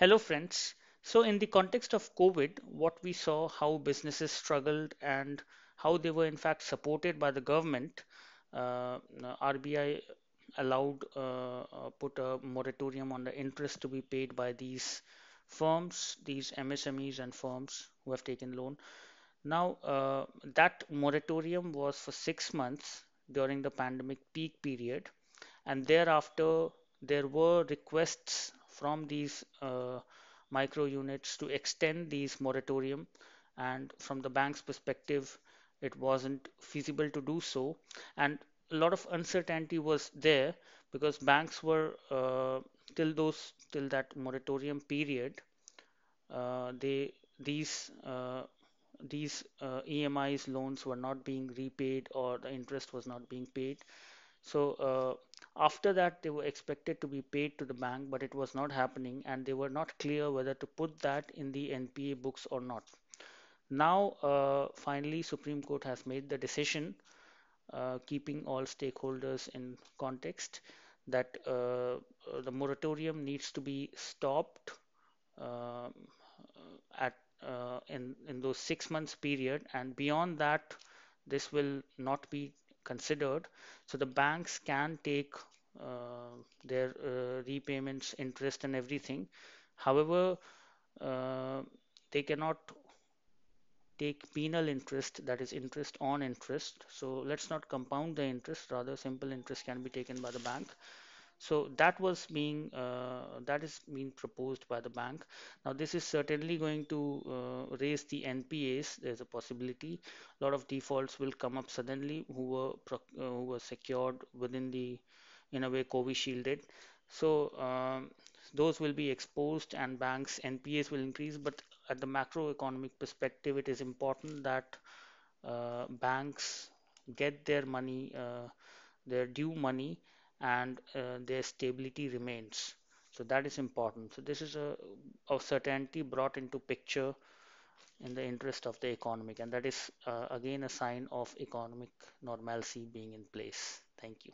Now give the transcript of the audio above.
Hello, friends. So, in the context of COVID, what we saw how businesses struggled and how they were in fact supported by the government. RBI allowed put a moratorium on the interest to be paid by these firms, these MSMEs and firms who have taken loan. Now, that moratorium was for 6 months during the pandemic peak period, and thereafter there were requests from these micro units to extend these moratorium, and from the bank's perspective it wasn't feasible to do so, and a lot of uncertainty was there because banks were till that moratorium period, they these EMIs loans were not being repaid or the interest was not being paid. So after that, they were expected to be paid to the bank, but it was not happening, and they were not clear whether to put that in the NPA books or not. Now, finally, Supreme Court has made the decision, keeping all stakeholders in context, that the moratorium needs to be stopped uh, at in those 6 months period, and beyond that, this will not be considered. So the banks can take their repayments, interest, and everything. However, uh, they cannot take penal interest, that is interest on interest. So let's not compound the interest, rather simple interest can be taken by the bank. So that is being proposed by the bank. Now this is certainly going to raise the NPAs. There's a possibility a lot of defaults will come up suddenly who were secured within the, in a way, COVID shielded. So those will be exposed and banks NPAs will increase. But at the macroeconomic perspective, it is important that banks get their money, their due money, and their stability remains. So that is important. So this is a certainty brought into picture in the interest of the economic, and that is again a sign of economic normalcy being in place. Thank you.